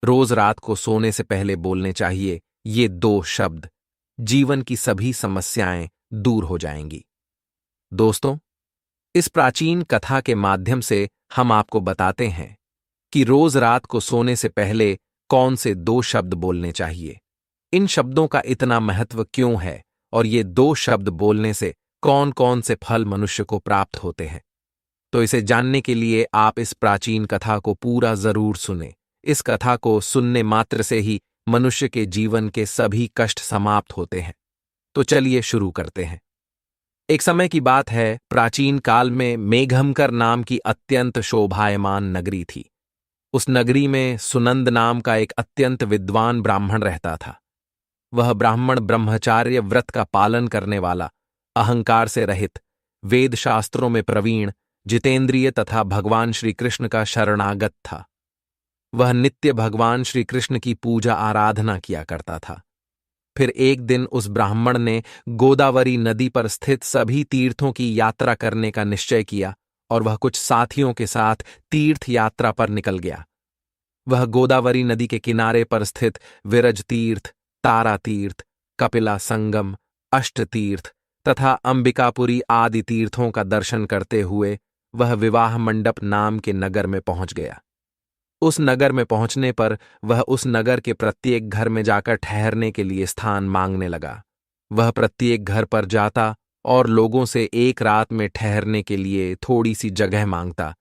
रोज रात को सोने से पहले बोलने चाहिए ये 2 शब्द। जीवन की सभी समस्याएं दूर हो जाएंगी। दोस्तों, इस प्राचीन कथा के माध्यम से हम आपको बताते हैं कि रोज रात को सोने से पहले कौन से 2 शब्द बोलने चाहिए, इन शब्दों का इतना महत्व क्यों है और ये 2 शब्द बोलने से कौन कौन से फल मनुष्य को प्राप्त होते हैं। तो इसे जानने के लिए आप इस प्राचीन कथा को पूरा जरूर सुने। इस कथा को सुनने मात्र से ही मनुष्य के जीवन के सभी कष्ट समाप्त होते हैं। तो चलिए शुरू करते हैं। एक समय की बात है, प्राचीन काल में मेघमकर नाम की अत्यंत शोभायमान नगरी थी। उस नगरी में सुनंद नाम का एक अत्यंत विद्वान ब्राह्मण रहता था। वह ब्राह्मण ब्रह्मचार्य व्रत का पालन करने वाला, अहंकार से रहित, वेद शास्त्रों में प्रवीण, जितेंद्रिय तथा भगवान श्री कृष्ण का शरणागत था। वह नित्य भगवान श्री कृष्ण की पूजा आराधना किया करता था। फिर एक दिन उस ब्राह्मण ने गोदावरी नदी पर स्थित सभी तीर्थों की यात्रा करने का निश्चय किया और वह कुछ साथियों के साथ तीर्थ यात्रा पर निकल गया। वह गोदावरी नदी के किनारे पर स्थित विरज तीर्थ, तारा तीर्थ, कपिला संगम, अष्ट तीर्थ तथा अंबिकापुरी आदि तीर्थों का दर्शन करते हुए वह विवाह मंडप नाम के नगर में पहुंच गया। उस नगर में पहुंचने पर वह उस नगर के प्रत्येक घर में जाकर ठहरने के लिए स्थान मांगने लगा। वह प्रत्येक घर पर जाता और लोगों से एक रात में ठहरने के लिए थोड़ी सी जगह मांगता,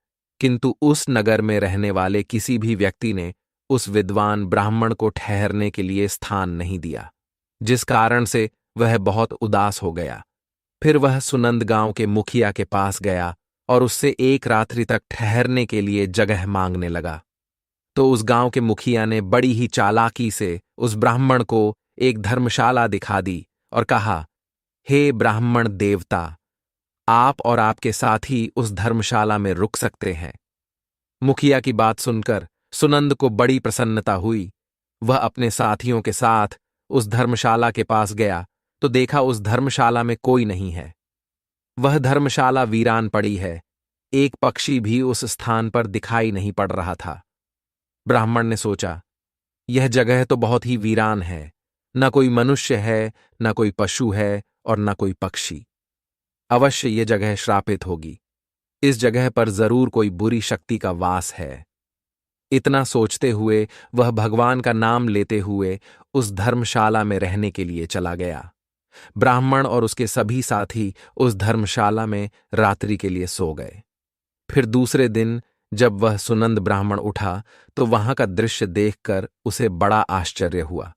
किंतु उस नगर में रहने वाले किसी भी व्यक्ति ने उस विद्वान ब्राह्मण को ठहरने के लिए स्थान नहीं दिया, जिस कारण से वह बहुत उदास हो गया। फिर वह सुनंद गांव के मुखिया के पास गया और उससे एक रात्रि तक ठहरने के लिए जगह मांगने लगा। तो उस गांव के मुखिया ने बड़ी ही चालाकी से उस ब्राह्मण को एक धर्मशाला दिखा दी और कहा, हे ब्राह्मण देवता, आप और आपके साथी उस धर्मशाला में रुक सकते हैं। मुखिया की बात सुनकर सुनंद को बड़ी प्रसन्नता हुई। वह अपने साथियों के साथ उस धर्मशाला के पास गया तो देखा उस धर्मशाला में कोई नहीं है। वह धर्मशाला वीरान पड़ी है, एक पक्षी भी उस स्थान पर दिखाई नहीं पड़ रहा था। ब्राह्मण ने सोचा, यह जगह तो बहुत ही वीरान है, न कोई मनुष्य है, न कोई पशु है और न कोई पक्षी। अवश्य यह जगह श्रापित होगी। इस जगह पर जरूर कोई बुरी शक्ति का वास है। इतना सोचते हुए वह भगवान का नाम लेते हुए उस धर्मशाला में रहने के लिए चला गया। ब्राह्मण और उसके सभी साथी उस धर्मशाला में रात्रि के लिए सो गए। फिर दूसरे दिन जब वह सुनंद ब्राह्मण उठा तो वहां का दृश्य देखकर उसे बड़ा आश्चर्य हुआ।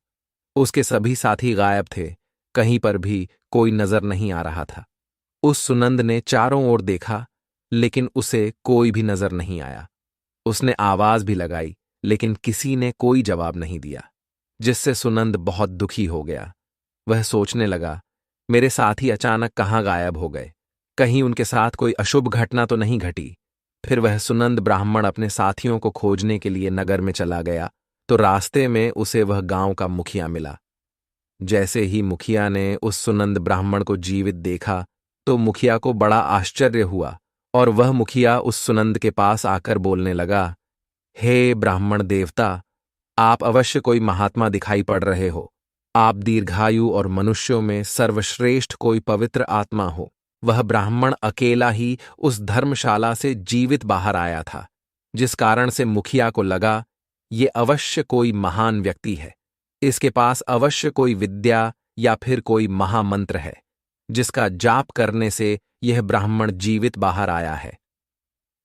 उसके सभी साथी गायब थे, कहीं पर भी कोई नजर नहीं आ रहा था। उस सुनंद ने चारों ओर देखा, लेकिन उसे कोई भी नजर नहीं आया। उसने आवाज भी लगाई, लेकिन किसी ने कोई जवाब नहीं दिया, जिससे सुनंद बहुत दुखी हो गया। वह सोचने लगा, मेरे साथी अचानक कहाँ गायब हो गए, कहीं उनके साथ कोई अशुभ घटना तो नहीं घटी। फिर वह सुनंद ब्राह्मण अपने साथियों को खोजने के लिए नगर में चला गया तो रास्ते में उसे वह गांव का मुखिया मिला। जैसे ही मुखिया ने उस सुनंद ब्राह्मण को जीवित देखा तो मुखिया को बड़ा आश्चर्य हुआ और वह मुखिया उस सुनंद के पास आकर बोलने लगा, हे ब्राह्मण देवता, आप अवश्य कोई महात्मा दिखाई पड़ रहे हो। आप दीर्घायु और मनुष्यों में सर्वश्रेष्ठ कोई पवित्र आत्मा हो। वह ब्राह्मण अकेला ही उस धर्मशाला से जीवित बाहर आया था, जिस कारण से मुखिया को लगा ये अवश्य कोई महान व्यक्ति है। इसके पास अवश्य कोई विद्या या फिर कोई महामंत्र है, जिसका जाप करने से यह ब्राह्मण जीवित बाहर आया है।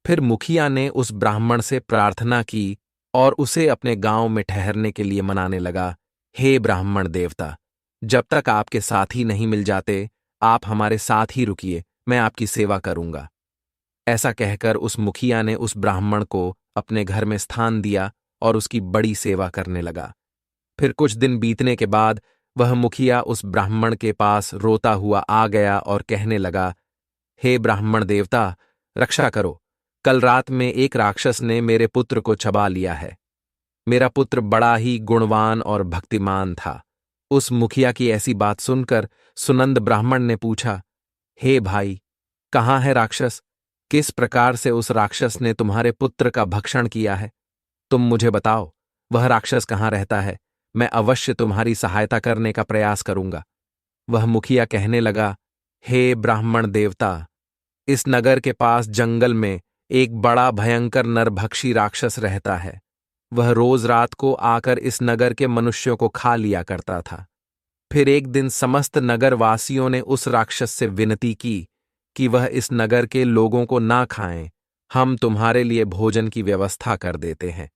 फिर मुखिया ने उस ब्राह्मण से प्रार्थना की और उसे अपने गांव में ठहरने के लिए मनाने लगा। हे ब्राह्मण देवता, जब तक आपके साथी नहीं मिल जाते आप हमारे साथ ही रुकिए, मैं आपकी सेवा करूंगा। ऐसा कहकर उस मुखिया ने उस ब्राह्मण को अपने घर में स्थान दिया और उसकी बड़ी सेवा करने लगा। फिर कुछ दिन बीतने के बाद वह मुखिया उस ब्राह्मण के पास रोता हुआ आ गया और कहने लगा, हे ब्राह्मण देवता, रक्षा करो। कल रात में एक राक्षस ने मेरे पुत्र को चबा लिया है। मेरा पुत्र बड़ा ही गुणवान और भक्तिमान था। उस मुखिया की ऐसी बात सुनकर सुनंद ब्राह्मण ने पूछा, हे भाई, कहाँ है राक्षस? किस प्रकार से उस राक्षस ने तुम्हारे पुत्र का भक्षण किया है? तुम मुझे बताओ, वह राक्षस कहाँ रहता है? मैं अवश्य तुम्हारी सहायता करने का प्रयास करूंगा। वह मुखिया कहने लगा, हे ब्राह्मण देवता, इस नगर के पास जंगल में एक बड़ा भयंकर नरभक्षी राक्षस रहता है। वह रोज रात को आकर इस नगर के मनुष्यों को खा लिया करता था। फिर एक दिन समस्त नगरवासियों ने उस राक्षस से विनती की कि वह इस नगर के लोगों को ना खाएं, हम तुम्हारे लिए भोजन की व्यवस्था कर देते हैं।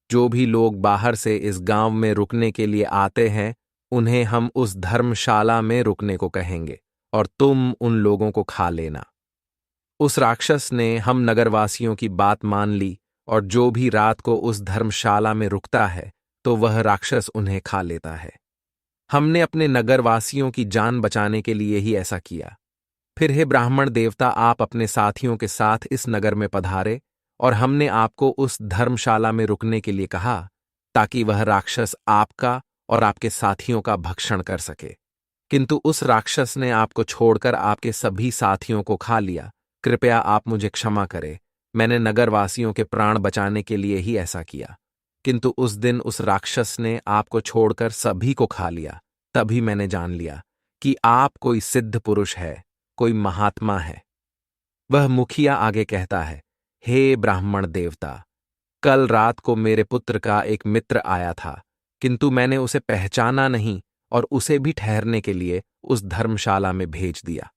जो भी लोग बाहर से इस गांव में रुकने के लिए आते हैं, उन्हें हम उस धर्मशाला में रुकने को कहेंगे और तुम उन लोगों को खा लेना। उस राक्षस ने हम नगरवासियों की बात मान ली और जो भी रात को उस धर्मशाला में रुकता है तो वह राक्षस उन्हें खा लेता है। हमने अपने नगरवासियों की जान बचाने के लिए ही ऐसा किया। फिर हे ब्राह्मण देवता, आप अपने साथियों के साथ इस नगर में पधारे और हमने आपको उस धर्मशाला में रुकने के लिए कहा ताकि वह राक्षस आपका और आपके साथियों का भक्षण कर सके। किंतु उस राक्षस ने आपको छोड़कर आपके सभी साथियों को खा लिया। कृपया आप मुझे क्षमा करें, मैंने नगरवासियों के प्राण बचाने के लिए ही ऐसा किया। किंतु उस दिन उस राक्षस ने आपको छोड़कर सभी को खा लिया। तभी मैंने जान लिया कि आप कोई सिद्ध पुरुष है, कोई महात्मा है। वह मुखिया आगे कहता है, हे ब्राह्मण देवता, कल रात को मेरे पुत्र का एक मित्र आया था, किंतु मैंने उसे पहचाना नहीं और उसे भी ठहरने के लिए उस धर्मशाला में भेज दिया।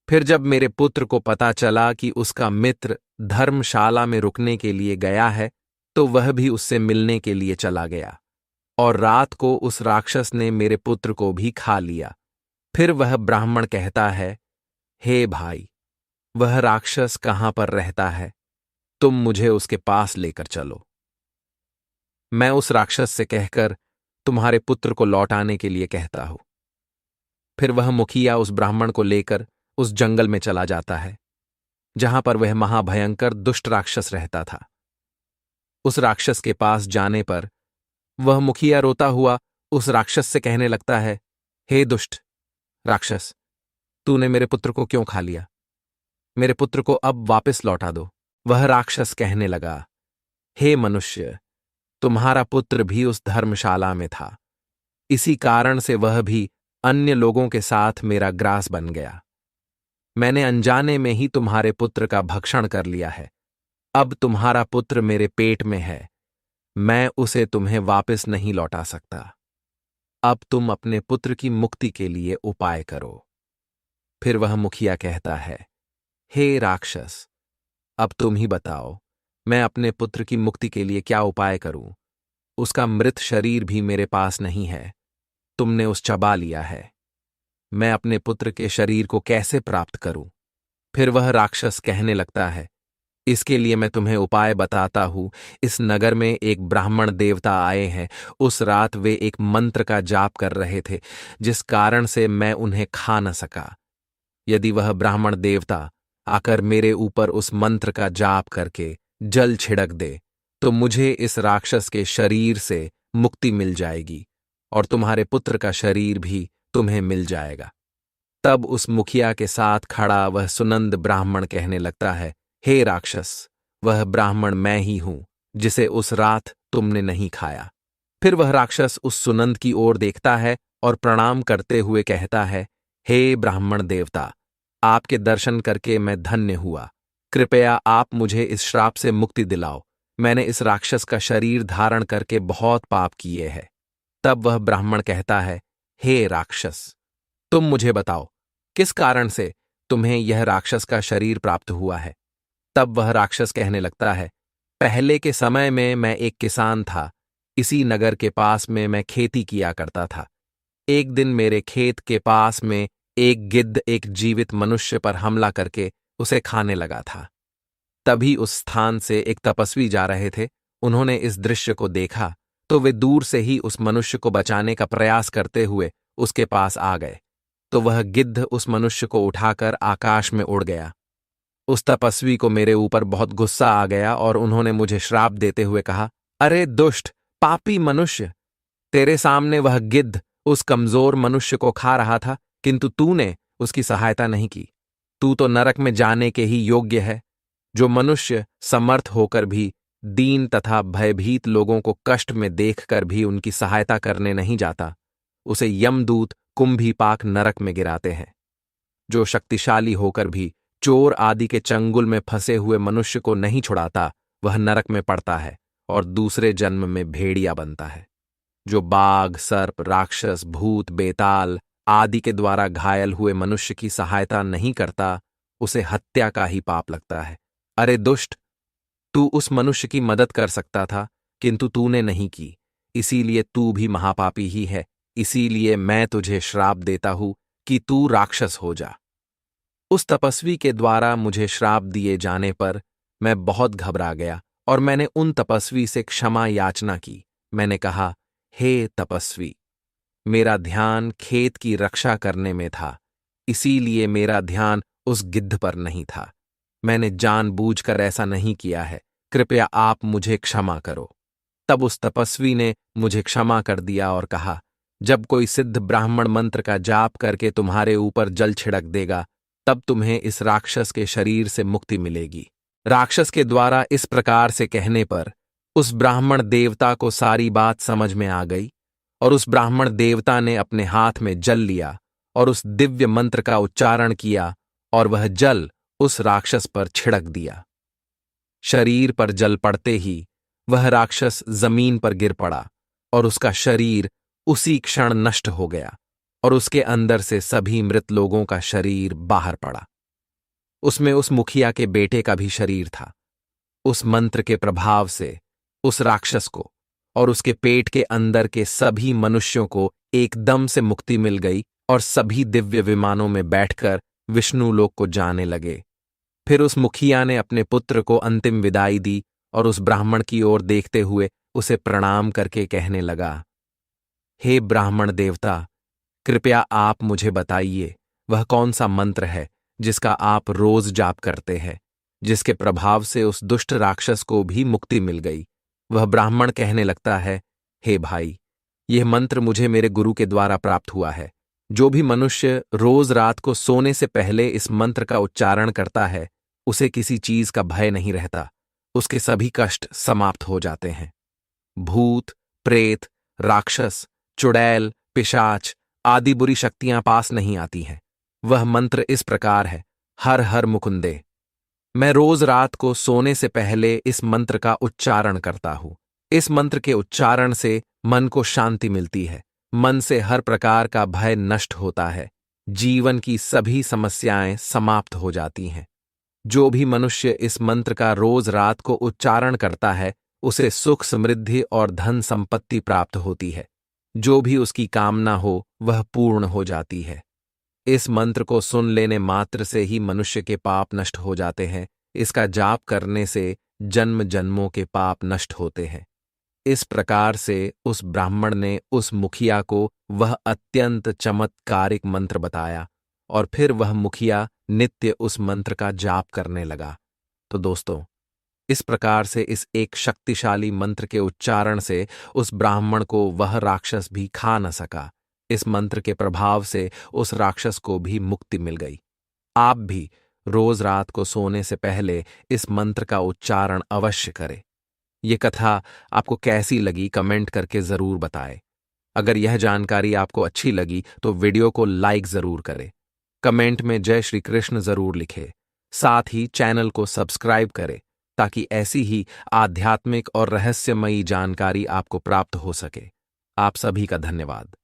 फिर जब मेरे पुत्र को पता चला कि उसका मित्र धर्मशाला में रुकने के लिए गया है, तो वह भी उससे मिलने के लिए चला गया और रात को उस राक्षस ने मेरे पुत्र को भी खा लिया। फिर वह ब्राह्मण कहता है, हे भाई, वह राक्षस कहाँ पर रहता है? तुम मुझे उसके पास लेकर चलो। मैं उस राक्षस से कहकर तुम्हारे पुत्र को लौटाने के लिए कहता हूं। फिर वह मुखिया उस ब्राह्मण को लेकर उस जंगल में चला जाता है जहां पर वह महाभयंकर दुष्ट राक्षस रहता था। उस राक्षस के पास जाने पर वह मुखिया रोता हुआ उस राक्षस से कहने लगता है, हे दुष्ट राक्षस, तूने मेरे पुत्र को क्यों खा लिया? मेरे पुत्र को अब वापस लौटा दो। वह राक्षस कहने लगा, हे मनुष्य, तुम्हारा पुत्र भी उस धर्मशाला में था, इसी कारण से वह भी अन्य लोगों के साथ मेरा ग्रास बन गया। मैंने अनजाने में ही तुम्हारे पुत्र का भक्षण कर लिया है। अब तुम्हारा पुत्र मेरे पेट में है, मैं उसे तुम्हें वापस नहीं लौटा सकता। अब तुम अपने पुत्र की मुक्ति के लिए उपाय करो। फिर वह मुखिया कहता है, हे राक्षस, अब तुम ही बताओ, मैं अपने पुत्र की मुक्ति के लिए क्या उपाय करूं? उसका मृत शरीर भी मेरे पास नहीं है, तुमने उस चबा लिया है। मैं अपने पुत्र के शरीर को कैसे प्राप्त करूं? फिर वह राक्षस कहने लगता है, इसके लिए मैं तुम्हें उपाय बताता हूं। इस नगर में एक ब्राह्मण देवता आए हैं। उस रात वे एक मंत्र का जाप कर रहे थे, जिस कारण से मैं उन्हें खा न सका। यदि वह ब्राह्मण देवता आकर मेरे ऊपर उस मंत्र का जाप करके जल छिड़क दे, तो मुझे इस राक्षस के शरीर से मुक्ति मिल जाएगी और तुम्हारे पुत्र का शरीर भी तुम्हें मिल जाएगा। तब उस मुखिया के साथ खड़ा वह सुनंद ब्राह्मण कहने लगता है, हे राक्षस, वह ब्राह्मण मैं ही हूं जिसे उस रात तुमने नहीं खाया। फिर वह राक्षस उस सुनंद की ओर देखता है और प्रणाम करते हुए कहता है, हे ब्राह्मण देवता, आपके दर्शन करके मैं धन्य हुआ। कृपया आप मुझे इस श्राप से मुक्ति दिलाओ। मैंने इस राक्षस का शरीर धारण करके बहुत पाप किए हैं। तब वह ब्राह्मण कहता है, हे राक्षस, तुम मुझे बताओ, किस कारण से तुम्हें यह राक्षस का शरीर प्राप्त हुआ है? तब वह राक्षस कहने लगता है, पहले के समय में मैं एक किसान था। इसी नगर के पास में मैं खेती किया करता था। एक दिन मेरे खेत के पास में एक गिद्ध एक जीवित मनुष्य पर हमला करके उसे खाने लगा था। तभी उस स्थान से एक तपस्वी जा रहे थे। उन्होंने इस दृश्य को देखा तो वे दूर से ही उस मनुष्य को बचाने का प्रयास करते हुए उसके पास आ गए। तो वह गिद्ध उस मनुष्य को उठाकर आकाश में उड़ गया। उस तपस्वी को मेरे ऊपर बहुत गुस्सा आ गया और उन्होंने मुझे श्राप देते हुए कहा, अरे दुष्ट पापी मनुष्य, तेरे सामने वह गिद्ध उस कमजोर मनुष्य को खा रहा था, किंतु तूने उसकी सहायता नहीं की। तू तो नरक में जाने के ही योग्य है। जो मनुष्य समर्थ होकर भी दीन तथा भयभीत लोगों को कष्ट में देखकर भी उनकी सहायता करने नहीं जाता, उसे यमदूत कुंभीपाक नरक में गिराते हैं। जो शक्तिशाली होकर भी चोर आदि के चंगुल में फंसे हुए मनुष्य को नहीं छुड़ाता, वह नरक में पड़ता है और दूसरे जन्म में भेड़िया बनता है। जो बाघ, सर्प, राक्षस, भूत, बेताल आदि के द्वारा घायल हुए मनुष्य की सहायता नहीं करता, उसे हत्या का ही पाप लगता है। अरे दुष्ट, तू उस मनुष्य की मदद कर सकता था, किंतु तूने नहीं की, इसीलिए तू भी महापापी ही है। इसीलिए मैं तुझे श्राप देता हूं कि तू राक्षस हो जा। उस तपस्वी के द्वारा मुझे श्राप दिए जाने पर मैं बहुत घबरा गया और मैंने उन तपस्वी से क्षमा याचना की। मैंने कहा, हे तपस्वी, मेरा ध्यान खेत की रक्षा करने में था, इसीलिए मेरा ध्यान उस गिद्ध पर नहीं था। मैंने जानबूझकर ऐसा नहीं किया है, कृपया आप मुझे क्षमा करो। तब उस तपस्वी ने मुझे क्षमा कर दिया और कहा, जब कोई सिद्ध ब्राह्मण मंत्र का जाप करके तुम्हारे ऊपर जल छिड़क देगा, तब तुम्हें इस राक्षस के शरीर से मुक्ति मिलेगी। राक्षस के द्वारा इस प्रकार से कहने पर उस ब्राह्मण देवता को सारी बात समझ में आ गई और उस ब्राह्मण देवता ने अपने हाथ में जल लिया और उस दिव्य मंत्र का उच्चारण किया और वह जल उस राक्षस पर छिड़क दिया। शरीर पर जल पड़ते ही वह राक्षस जमीन पर गिर पड़ा और उसका शरीर उसी क्षण नष्ट हो गया और उसके अंदर से सभी मृत लोगों का शरीर बाहर पड़ा। उसमें उस मुखिया के बेटे का भी शरीर था। उस मंत्र के प्रभाव से उस राक्षस को और उसके पेट के अंदर के सभी मनुष्यों को एकदम से मुक्ति मिल गई और सभी दिव्य विमानों में बैठकर विष्णु लोक को जाने लगे। फिर उस मुखिया ने अपने पुत्र को अंतिम विदाई दी और उस ब्राह्मण की ओर देखते हुए उसे प्रणाम करके कहने लगा, हे ब्राह्मण देवता, कृपया आप मुझे बताइए वह कौन सा मंत्र है जिसका आप रोज जाप करते हैं, जिसके प्रभाव से उस दुष्ट राक्षस को भी मुक्ति मिल गई। वह ब्राह्मण कहने लगता है, हे भाई, यह मंत्र मुझे मेरे गुरु के द्वारा प्राप्त हुआ है। जो भी मनुष्य रोज रात को सोने से पहले इस मंत्र का उच्चारण करता है, उसे किसी चीज का भय नहीं रहता, उसके सभी कष्ट समाप्त हो जाते हैं। भूत, प्रेत, राक्षस, चुड़ैल, पिशाच आदि बुरी शक्तियां पास नहीं आती हैं। वह मंत्र इस प्रकार है, हर हर मुकुंदे। मैं रोज रात को सोने से पहले इस मंत्र का उच्चारण करता हूं। इस मंत्र के उच्चारण से मन को शांति मिलती है, मन से हर प्रकार का भय नष्ट होता है, जीवन की सभी समस्याएं समाप्त हो जाती हैं। जो भी मनुष्य इस मंत्र का रोज रात को उच्चारण करता है, उसे सुख, समृद्धि और धन संपत्ति प्राप्त होती है। जो भी उसकी कामना हो वह पूर्ण हो जाती है। इस मंत्र को सुन लेने मात्र से ही मनुष्य के पाप नष्ट हो जाते हैं। इसका जाप करने से जन्म जन्मों के पाप नष्ट होते हैं। इस प्रकार से उस ब्राह्मण ने उस मुखिया को वह अत्यंत चमत्कारिक मंत्र बताया और फिर वह मुखिया नित्य उस मंत्र का जाप करने लगा। तो दोस्तों, इस प्रकार से इस एक शक्तिशाली मंत्र के उच्चारण से उस ब्राह्मण को वह राक्षस भी खा न सका। इस मंत्र के प्रभाव से उस राक्षस को भी मुक्ति मिल गई। आप भी रोज रात को सोने से पहले इस मंत्र का उच्चारण अवश्य करें। ये कथा आपको कैसी लगी कमेंट करके जरूर बताएं। अगर यह जानकारी आपको अच्छी लगी तो वीडियो को लाइक जरूर करें, कमेंट में जय श्री कृष्ण जरूर लिखें, साथ ही चैनल को सब्सक्राइब करें ताकि ऐसी ही आध्यात्मिक और रहस्यमयी जानकारी आपको प्राप्त हो सके। आप सभी का धन्यवाद।